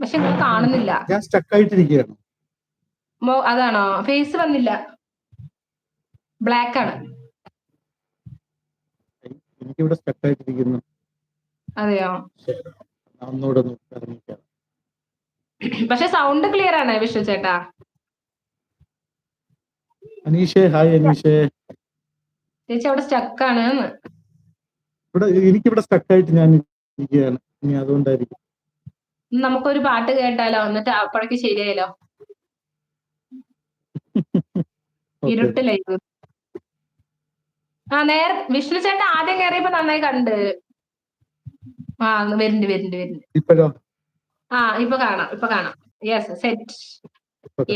പക്ഷെ നിങ്ങൾ കാണുന്നില്ല. ഞാൻ സ്റ്റക്ക് ആയിട്ടിരിക്കുകയാണ്. അതാണോ? ഫേസ് വന്നില്ല, ബ്ലാക്ക് ആണ്. എനിക്കിവിടെ സ്റ്റക്ക് ആയിട്ടിരിക്കുന്നു. അതെയോ? ഒന്നുകൂടെ ഇറങ്ങിക്കാം. പക്ഷെ സൗണ്ട് ക്ലിയർ ആണ് വിഷ്ണു ചേട്ടാ. അനീഷേ, ഹായ് അനീഷേ. ചേച്ചി അവിടെ സ്റ്റക്കാണ്. എനിക്കിവിടെ സ്റ്റക്കായിട്ട് ഞാൻ ഇരിക്കുകയാണ്. ഇനി അതുകൊണ്ടായിരിക്കും. നമുക്കൊരു പാട്ട് കേട്ടാലോ, എന്നിട്ട് അപ്പോഴേക്ക് ശരിയായാലോ? ഇരുട്ട് ലൈവ്. നേരെ വിഷ്ണു ചേട്ടാ ആദ്യം കയറിയപ്പോ നന്നായി കണ്ട്. വരുന്നുണ്ട്. ഇപ്പോഴോ? ഇപ്പൊ കാണാം. Yes, set.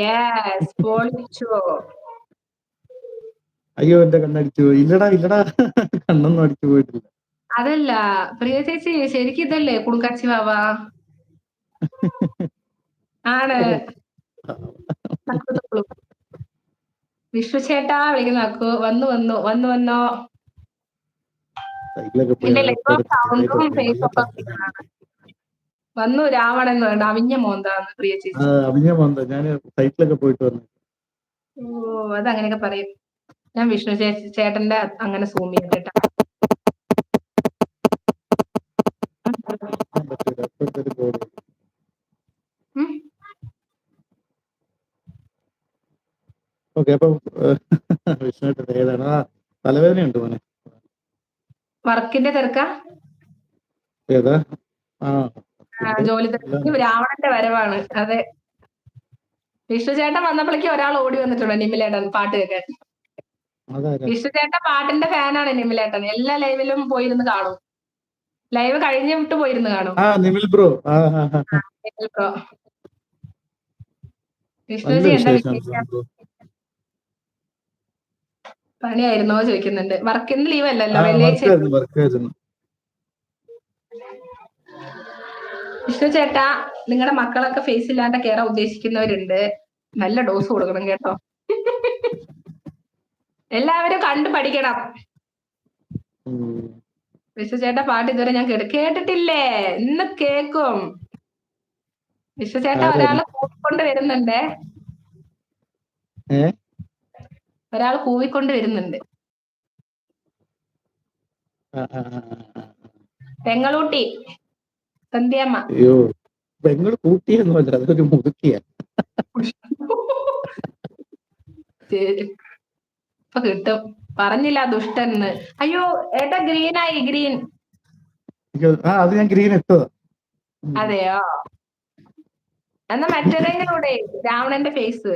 യെസ്, പൊളിച്ചോ. അയ്യോ, എന്റെ കണ്ണടിച്ചു പോയി. ഇല്ലടാ കണ്ണൊന്നും അടിച്ചു പോയിട്ടില്ല. അതല്ല പ്രിയ ചേച്ചി, ശരിക്കും ഇതല്ലേ കുടുക്കച്ചി വാവാ? ആണ്. വിഷ്ണു ചേട്ടാ വിളിക്കുന്ന വന്നോ. വന്നു രാവണൻ എന്ന് വേണ്ട, അവിഞ്ഞ മോന്താന്ന് പ്രിയ ചേച്ചി. അവിഞ്ഞ മോന്ത. ഞാൻ സൈറ്റിലൊക്കെ പോയിട്ട് വന്നു. അതങ്ങനെയൊക്കെ പറയും. ഞാൻ വിഷ്ണു ചേട്ടന്റെ അങ്ങനെ സൂം ചെയ്തിട്ടാ. ഓക്കെ, അപ്പൊ വിഷ്ണുവേട്ടൻ ഏതാണ്? തലവേദനയുണ്ട് മോനെ. വർക്കിന്റെ തിരക്കാ? ഏതാ? ജോലി തിരക്ക്. രാവണന്റെ വരവാണ്. അതെ, വിഷ്ണു ചേട്ടൻ വന്നപ്പോഴേക്കും ഒരാൾ ഓടി വന്നിട്ടുണ്ട്, നിമിലേട്ടൻ പാട്ട് കേൾക്കാൻ. വിഷ്ണു ചേട്ടൻ പാട്ടിന്റെ ഫാനാണ് നിമിലേട്ടൻ. എല്ലാ ലൈവിലും പോയിരുന്ന് കാണും. ലൈവ് കഴിഞ്ഞിട്ട് പോയിരുന്ന് കാണും. നിമിൽ ബ്രോ. വിഷ്ണുജി എന്താ വിശേഷം? പണിയായിരുന്നോ ചോദിക്കുന്നുണ്ട്. വർക്കിന്റെ ലീവ് അല്ലല്ലോ, വെള്ളിയാഴ്ച. വിഷ്ണു ചേട്ടാ, നിങ്ങളുടെ മക്കളൊക്കെ ഫേസ് ഇല്ലാണ്ട് കയറാൻ ഉദ്ദേശിക്കുന്നവരുണ്ട്. നല്ല ഡോസ് കൊടുക്കണം കേട്ടോ. എല്ലാവരും കണ്ടു പഠിക്കണം. വിഷ്ണു ചേട്ടാ പാട്ട് ഇതുവരെ ഞാൻ കേട്ടിട്ടില്ലേ? ഇന്ന് കേക്കും. വിഷ്ണു ചേട്ടാ ഒരാള് കൂവിക്കൊണ്ട് വരുന്നുണ്ട്. പെങ്ങളൂട്ടി സന്ധ്യമ്മ. അയ്യോ, പെങ്ങൾ കൂട്ടിയൊന്നുമല്ല, അതൊരു മുതുക്കിയ. ഇപ്പൊ കിട്ടും, പറഞ്ഞില്ല ദുഷ്ടന്ന്. അയ്യോ ഏട്ടാ, ഗ്രീൻ. അത് ഞാൻ ഗ്രീൻ ഇട്ടതാ. അതെയോ? എന്നാ മറ്റേതെങ്കിലൂടെ രാവണന്റെ ഫേസ്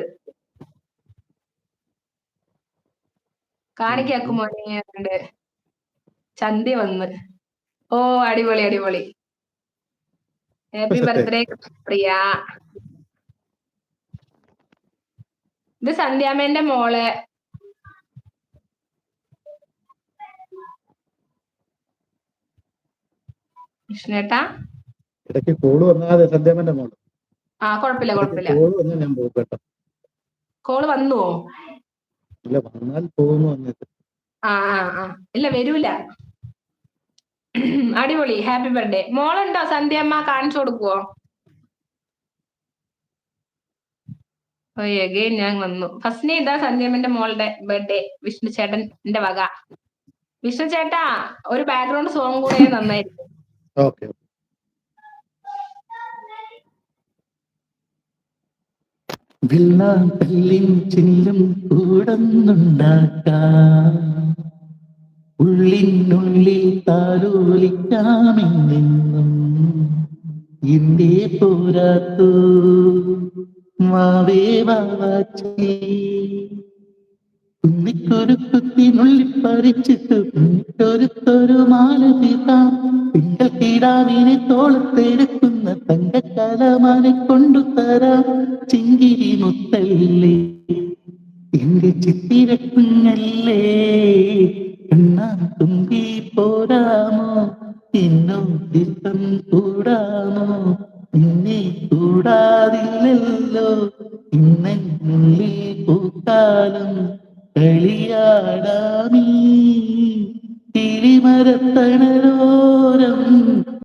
കാണിക്കാക്കുമോനെ. ചന്തി വന്ന്. ഓ, അടിപൊളി. ഹാപ്പി ബർത്ത്ഡേ പ്രിയ. ഇത് സന്ധ്യാമ്മേന്റെ മോളെ. വിഷ്ണുട്ടാ ഇടയ്ക്ക് കോള് വന്നാതെ സന്ധ്യാമ്മേന്റെ മോള്. കുഴപ്പമില്ല. കോള് വന്നാൽ ഞാൻ പോകും കേട്ടോ. കോള് വന്നുവോ? ഇല്ല, വന്നാൽ പോകുന്നു വന്നിട്ട്. ഇല്ല, വരൂല. അടിപൊളി, ഹാപ്പി ബർത്ത്ഡേ. മോളുണ്ടോ സന്ധ്യമ്മ? കാണിച്ചു കൊടുക്കുവോ? ഞാൻ വന്നു. ഫസ്റ്റിനെ ഇതാ സന്ധ്യമ്മന്റെ മോളുടെ ബർത്ത്ഡേ, വിഷ്ണു ചേട്ടന്റെ വക. വിഷ്ണു ചേട്ടാ ഒരു ബാക്ക്ഗ്രൗണ്ട് സോങ് കൂടെ നന്നായിരിക്കും. ഓക്കെ. ചില്ലും കൂടന്നുണ്ടാക്കാം, ഉള്ളിനുള്ളിൽ താലോലിക്കാമെന്നും എന്റെ പോരാത്തു മാവേ വാവാച്ചി. കുന്നിക്കൊരുക്കുത്തിനുള്ളിൽ പറിച്ചിട്ട് കുന്നിക്കൊരുത്തൊരു മാല തീർത്താം. തിങ്കൾ കിടാവിനെ തോളത്തെടുക്കുന്ന തങ്കക്കലമാനെ കൊണ്ടുതരാം. ചിങ്കിരി മുത്തല്ലേ എന്റെ ചിത്തിരക്കുഞ്ഞല്ലേ, കണ്ണാ തുമ്പി പോരാമോ, എന്നോ തീർത്ഥം കൂടാമോ, നിന്നെ കൂടാതില്ലല്ലോ